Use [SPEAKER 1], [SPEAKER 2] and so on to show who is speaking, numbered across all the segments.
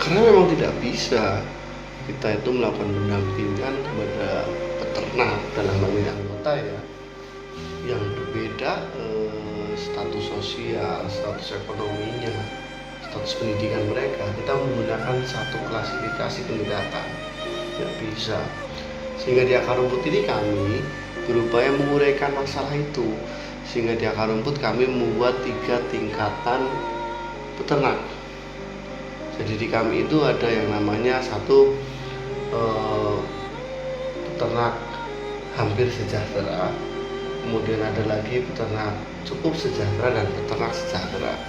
[SPEAKER 1] Karena memang tidak bisa kita itu melakukan pendampingan kepada peternak dalam hal ini anggota ya, yang berbeda status sosial, status ekonominya, status pendidikan mereka. Kita menggunakan satu klasifikasi penindakan, tidak bisa. Sehingga di akar rumput ini kami berupaya menguraikan masalah itu. Sehingga di akar rumput kami membuat 3 tingkatan peternak. Jadi di kami itu ada yang namanya satu peternak hampir sejahtera, kemudian ada lagi peternak cukup sejahtera dan peternak sejahtera.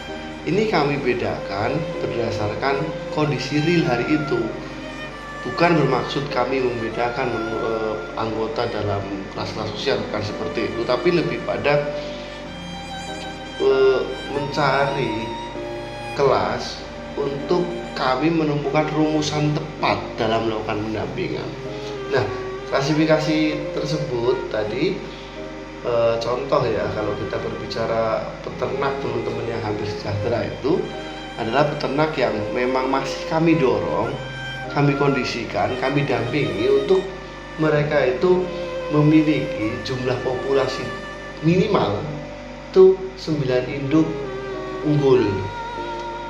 [SPEAKER 1] Ini kami bedakan berdasarkan kondisi real hari itu. Bukan bermaksud kami membedakan anggota dalam kelas-kelas sosial, bukan seperti itu, tapi lebih pada mencari kelas untuk kami menemukan rumusan tepat dalam melakukan pendampingan. Nah, klasifikasi tersebut tadi contoh ya, kalau kita berbicara peternak teman-teman yang hampir sejahtera itu adalah peternak yang memang masih kami dorong, kami kondisikan, kami dampingi untuk mereka itu memiliki jumlah populasi minimal itu 9 induk unggul.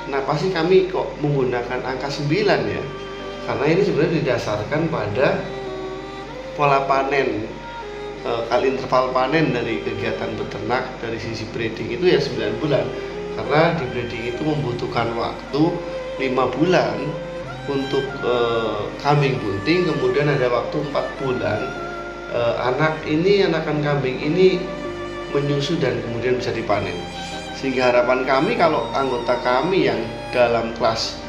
[SPEAKER 1] Kenapa sih kami kok menggunakan angka 9 ya? Karena ini sebenarnya didasarkan pada pola panen, kali interval panen dari kegiatan beternak dari sisi breeding itu ya 9 bulan. Karena di breeding itu membutuhkan waktu 5 bulan untuk kambing bunting, kemudian ada waktu 4 bulan anakan kambing ini menyusu dan kemudian bisa dipanen. Sehingga harapan kami kalau anggota kami yang dalam kelas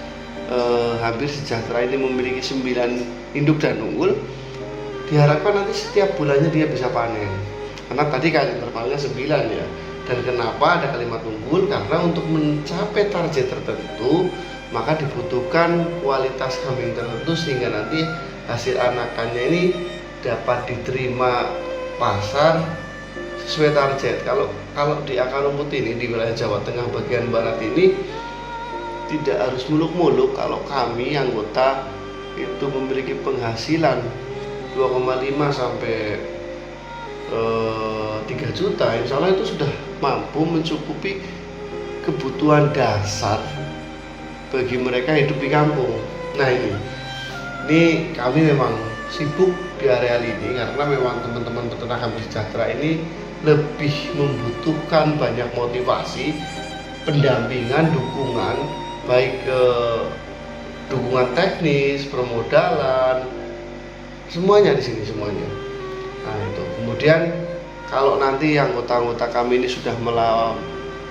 [SPEAKER 1] hampir sejahtera ini memiliki 9 induk dan unggul, diharapkan nanti setiap bulannya dia bisa panen. Karena tadi kali intervalnya 9 ya. Dan kenapa ada kalimat unggul? Karena untuk mencapai target tertentu maka dibutuhkan kualitas kambing tertentu sehingga nanti hasil anakannya ini dapat diterima pasar sesuai target. Kalau di akar rumput ini di wilayah Jawa Tengah bagian barat ini tidak harus muluk-muluk. Kalau kami anggota itu memiliki penghasilan 2,5 sampai 3 juta, insya Allah itu sudah mampu mencukupi kebutuhan dasar bagi mereka hidup di kampung. Nah ini kami memang sibuk di area ini karena memang teman-teman peternak hampir sejahtera ini lebih membutuhkan banyak motivasi, pendampingan, dukungan, baik dukungan teknis, permodalan, semuanya di sini semuanya. Nah itu. Kemudian kalau nanti anggota-anggota kami ini sudah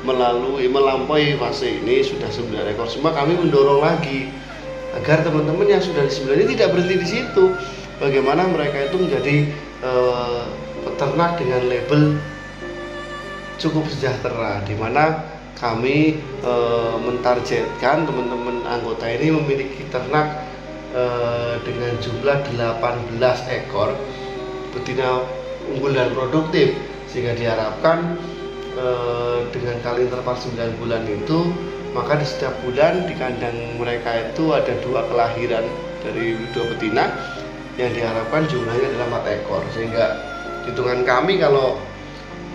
[SPEAKER 1] melampaui fase ini sudah 9 ekor semua, kami mendorong lagi agar teman-teman yang sudah di 9 ini tidak berhenti di situ. Bagaimana mereka itu menjadi peternak dengan label cukup sejahtera, di mana kami mentargetkan teman-teman anggota ini memiliki ternak dengan jumlah 18 ekor betina unggul dan produktif, sehingga diharapkan dengan kali interval 9 bulan itu maka di setiap bulan di kandang mereka itu ada 2 kelahiran dari 2 betina yang diharapkan jumlahnya adalah 4 ekor. Sehingga hitungan kami kalau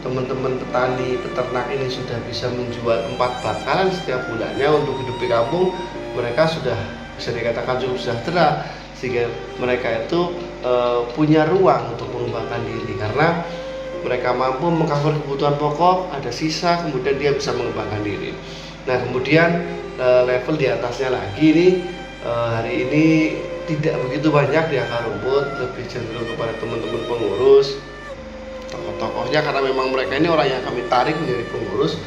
[SPEAKER 1] teman-teman petani peternak ini sudah bisa menjual 4 bakalan setiap bulannya untuk hidup di kampung, mereka sudah bisa dikatakan cukup sejahtera, sehingga mereka itu punya ruang untuk mengembangkan diri karena mereka mampu mengcover kebutuhan pokok, ada sisa, kemudian dia bisa mengembangkan diri. Nah kemudian level di atasnya lagi nih hari ini tidak begitu banyak di akar rumput, lebih cenderung kepada teman-teman pengurus, tokoh-tokohnya, karena memang mereka ini orang yang kami tarik menjadi pengurus.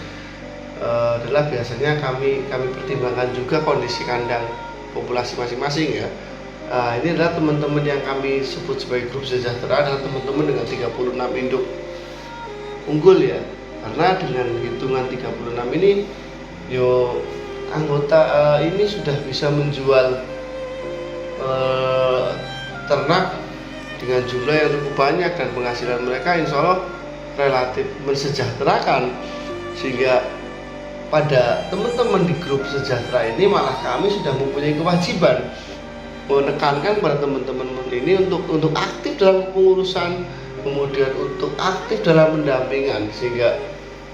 [SPEAKER 1] Adalah biasanya kami pertimbangkan juga kondisi kandang populasi masing-masing ya. Ini adalah teman-teman yang kami sebut sebagai grup sejahtera, adalah teman-teman dengan 36 induk unggul ya. Karena dengan hitungan 36 ini anggota ini sudah bisa menjual ternak dengan jumlah yang cukup banyak, dan penghasilan mereka insya Allah relatif mensejahterakan, sehingga pada teman-teman di grup sejahtera ini malah kami sudah mempunyai kewajiban menekankan pada teman-teman ini untuk aktif dalam pengurusan, kemudian untuk aktif dalam pendampingan, sehingga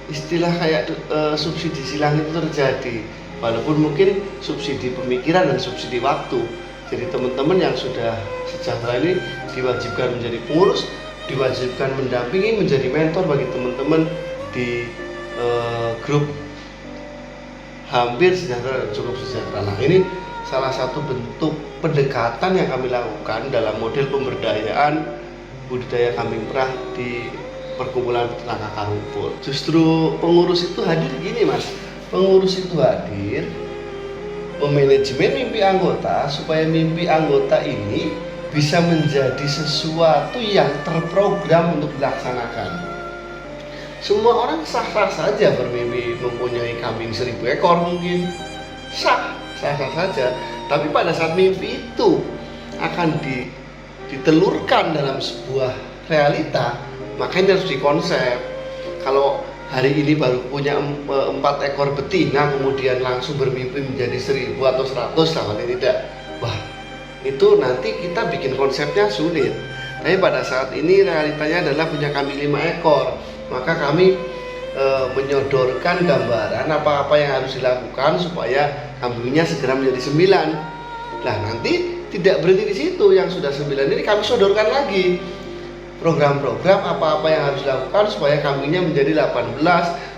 [SPEAKER 1] istilah kayak subsidi silang itu terjadi, walaupun mungkin subsidi pemikiran dan subsidi waktu. Jadi teman-teman yang sudah sejahtera ini diwajibkan menjadi pengurus, diwajibkan mendampingi, menjadi mentor bagi teman-teman di grup hampir sejahtera dan cukup sejahtera. Nah, ini salah satu bentuk pendekatan yang kami lakukan dalam model pemberdayaan budidaya kambing perah di perkumpulan peternak akar rumput. Justru pengurus itu hadir gini mas, pengurus itu hadir memanajemen mimpi anggota supaya mimpi anggota ini bisa menjadi sesuatu yang terprogram untuk dilaksanakan. Semua orang sah-sah saja bermimpi mempunyai kambing 1000 ekor, mungkin sah saja. Tapi pada saat mimpi itu akan ditelurkan dalam sebuah realita, makanya harus dikonsep. Kalau hari ini baru punya 4 ekor betina, kemudian langsung bermimpi menjadi 1000 atau 100, paling tidak, wah itu nanti kita bikin konsepnya sulit. Tapi pada saat ini realitanya adalah punya kambing 5 ekor, maka kami menyodorkan gambaran apa-apa yang harus dilakukan supaya kambingnya segera menjadi 9. Nah nanti tidak berhenti di situ, yang sudah 9 ini kami sodorkan lagi program-program apa-apa yang harus dilakukan supaya kambingnya menjadi 18,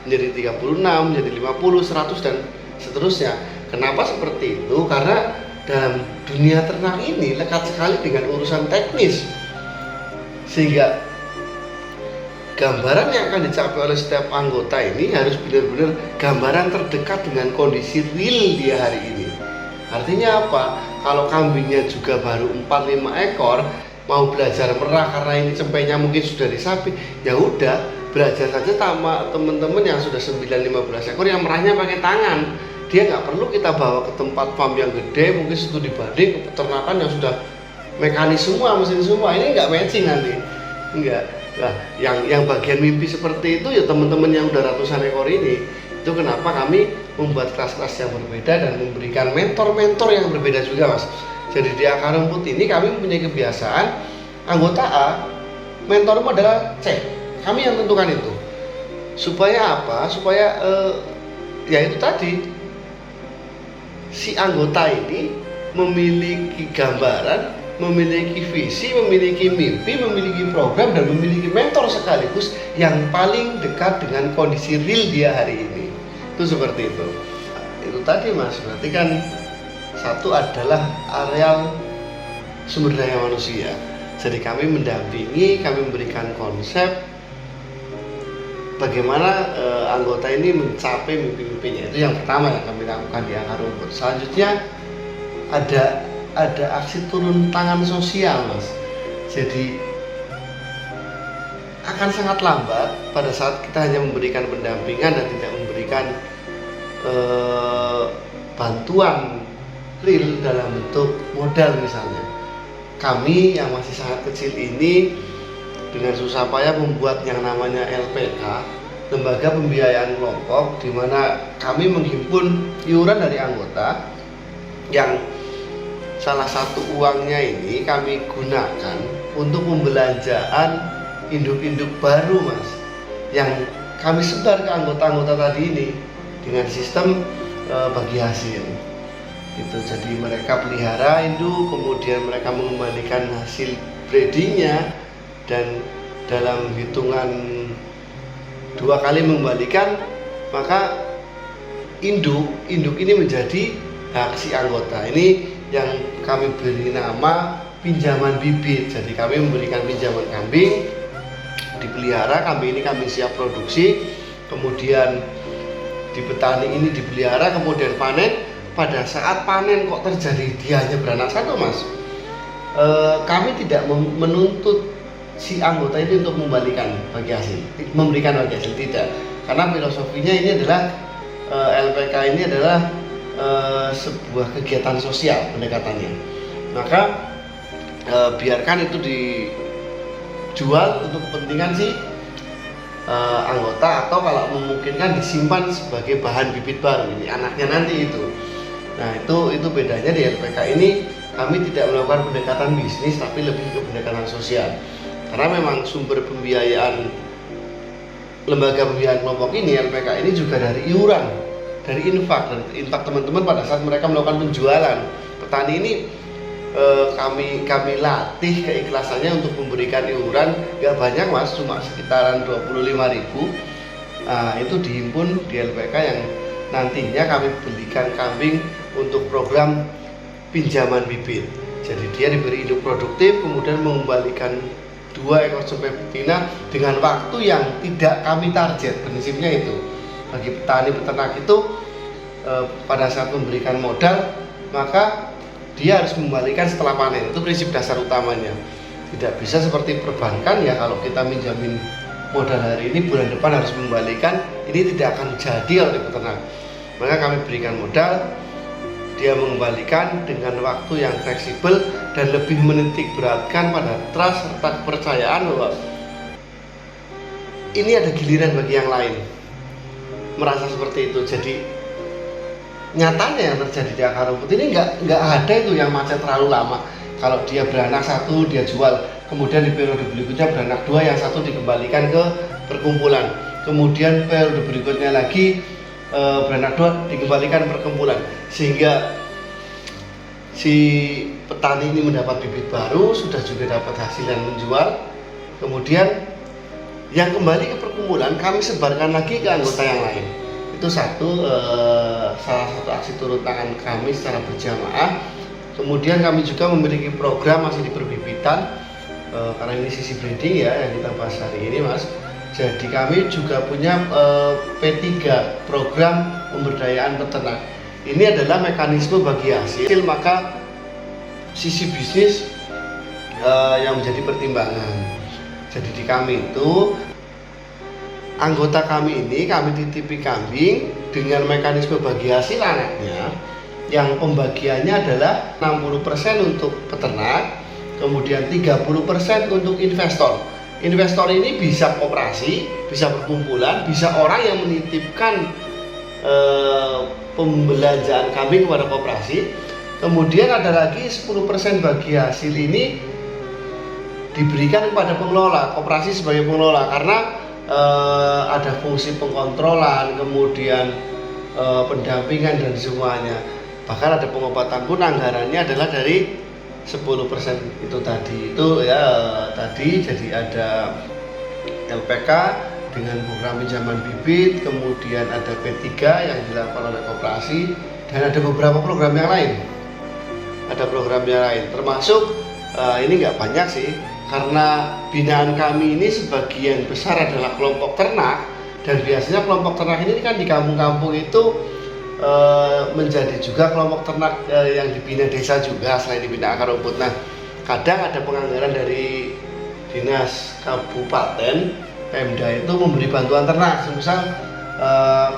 [SPEAKER 1] menjadi 36, menjadi 50, 100 dan seterusnya. Kenapa seperti itu? Karena dalam dunia ternak ini lekat sekali dengan urusan teknis, sehingga gambaran yang akan dicapai oleh setiap anggota ini harus benar-benar gambaran terdekat dengan kondisi real dia hari ini. Artinya apa? Kalau kambingnya juga baru 4-5 ekor, mau belajar merah karena ini cempenya mungkin sudah disapi, ya udah belajar saja sama teman-teman yang sudah 9-15 ekor yang merahnya pakai tangan. Dia nggak perlu kita bawa ke tempat farm yang gede, mungkin studi banding ke peternakan yang sudah mekanis semua, mesin semua. Ini nggak matching nanti, nggak. Nah, yang bagian mimpi seperti itu ya teman-teman yang udah ratusan ekor ini. Itu kenapa kami membuat kelas-kelas yang berbeda dan memberikan mentor-mentor yang berbeda juga mas. Jadi di akar rumput ini kami mempunyai kebiasaan anggota A, mentormu adalah C. Kami yang tentukan itu. Supaya apa? Supaya ya itu tadi, si anggota ini memiliki gambaran, memiliki visi, memiliki mimpi, memiliki program, dan memiliki mentor sekaligus yang paling dekat dengan kondisi real dia hari ini. Itu seperti itu. Itu tadi mas, berarti kan satu adalah areal sumber daya manusia. Jadi kami mendampingi, kami memberikan konsep bagaimana anggota ini mencapai mimpi-mimpinya. Itu yang pertama yang kami lakukan di akar rumput. Selanjutnya ada aksi turun tangan sosial mas. Jadi akan sangat lambat pada saat kita hanya memberikan pendampingan dan tidak memberikan bantuan real dalam bentuk modal misalnya. Kami yang masih sangat kecil ini dengan susah payah membuat yang namanya LPK, Lembaga Pembiayaan Kelompok, di mana kami menghimpun iuran dari anggota yang salah satu uangnya ini kami gunakan untuk pembelanjaan induk-induk baru mas, yang kami sebar ke anggota-anggota tadi ini dengan sistem bagi hasil. Itu jadi mereka pelihara induk, kemudian mereka mengembalikan hasil breedingnya, dan dalam hitungan 2 kali mengembalikan, maka induk ini menjadi hak si anggota. Ini yang kami beri nama pinjaman bibit. Jadi kami memberikan pinjaman kambing, dipelihara, kambing ini kami siap produksi, kemudian di petani ini dipelihara, kemudian panen. Pada saat panen kok terjadi dia hanya beranak satu mas, kami tidak menuntut si anggota itu untuk memberikan bagi hasil, tidak, karena filosofinya ini adalah LPK ini adalah sebuah kegiatan sosial pendekatannya. Maka biarkan itu dijual untuk kepentingan si anggota, atau kalau memungkinkan disimpan sebagai bahan bibit baru ini anaknya nanti itu. Nah itu bedanya di LPK ini. Kami tidak melakukan pendekatan bisnis tapi lebih ke pendekatan sosial, karena memang sumber pembiayaan lembaga pembiayaan kelompok ini LPK ini juga dari iuran, dari infak teman-teman pada saat mereka melakukan penjualan. Petani ini kami latih keikhlasannya untuk memberikan iuran, gak banyak mas, cuma sekitaran 25.000. Nah, itu dihimpun di LPK yang nantinya kami belikan kambing untuk program pinjaman bibit. Jadi dia diberi induk produktif, kemudian mengembalikan 2 ekor sampai betina dengan waktu yang tidak kami target. Prinsipnya itu bagi petani peternak itu pada saat memberikan modal maka dia harus mengembalikan setelah panen. Itu prinsip dasar utamanya. Tidak bisa seperti perbankan ya, kalau kita minjamin modal hari ini bulan depan harus mengembalikan, ini tidak akan jadi oleh peternak. Maka kami berikan modal, dia mengembalikan dengan waktu yang fleksibel dan lebih menitik beratkan pada trust serta kepercayaan bahwa ini ada giliran bagi yang lain. Merasa seperti itu. Jadi nyatanya yang terjadi di akar rumput ini nggak ada itu yang macet terlalu lama. Kalau dia beranak 1 dia jual, kemudian di periode berikutnya beranak 2, yang 1 dikembalikan ke perkumpulan, kemudian periode berikutnya lagi beranak 2 dikembalikan perkumpulan, sehingga si petani ini mendapat bibit baru, sudah juga dapat hasil yang menjual, kemudian yang kembali ke perkumpulan kami sebarkan lagi ke anggota yang lain. Itu salah satu aksi turun tangan kami secara berjamaah. Kemudian kami juga memiliki program masih di perbibitan, karena ini sisi breeding ya yang kita bahas hari ini mas. Jadi kami juga punya P3, program pemberdayaan peternak. Ini adalah mekanisme bagi hasil, maka sisi bisnis yang menjadi pertimbangan. Jadi di kami itu anggota kami ini kami titipi kambing dengan mekanisme bagi hasil anaknya, yang pembagiannya adalah 60% untuk peternak, kemudian 30% untuk investor. Investor ini bisa koperasi, bisa perkumpulan, bisa orang yang menitipkan pembelanjaan kambing kepada koperasi. Kemudian ada lagi 10% bagi hasil ini diberikan kepada pengelola, koperasi sebagai pengelola, karena ada fungsi pengkontrolan, kemudian pendampingan dan semuanya. Bahkan ada pengobatan pun anggarannya adalah dari 10% itu tadi. Itu ya tadi, jadi ada LPK dengan program pinjaman bibit, kemudian ada P3 yang dilakukan oleh koperasi, dan ada beberapa program yang lain. Ada program yang lain, termasuk ini nggak banyak sih, karena binaan kami ini sebagian besar adalah kelompok ternak, dan biasanya kelompok ternak ini kan di kampung-kampung itu menjadi juga kelompok ternak yang dibina desa juga selain dibina akar rumput. Nah, kadang ada penganggaran dari dinas kabupaten, Pemda itu memberi bantuan ternak. Misal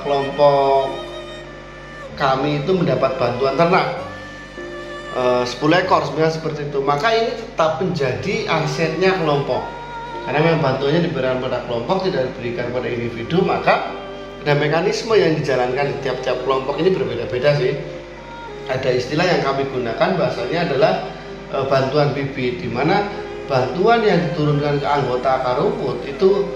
[SPEAKER 1] kelompok kami itu mendapat bantuan ternak 10 ekor sebenarnya seperti itu, maka ini tetap menjadi asetnya kelompok, karena memang bantuannya diberikan pada kelompok, tidak diberikan pada individu. Maka ada mekanisme yang dijalankan di tiap-tiap kelompok ini berbeda-beda sih. Ada istilah yang kami gunakan, bahasanya adalah bantuan bibit, di mana bantuan yang diturunkan ke anggota akar rumput itu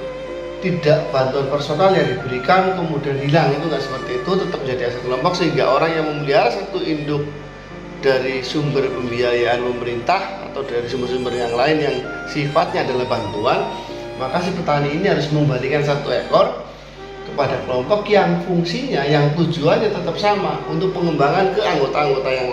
[SPEAKER 1] tidak bantuan personal yang diberikan kemudian hilang, itu nggak seperti itu, tetap menjadi aset kelompok, sehingga orang yang memelihara satu induk dari sumber pembiayaan pemerintah atau dari sumber-sumber yang lain yang sifatnya adalah bantuan, maka si petani ini harus mengembalikan 1 ekor kepada kelompok yang fungsinya, yang tujuannya tetap sama untuk pengembangan ke anggota-anggota yang lain.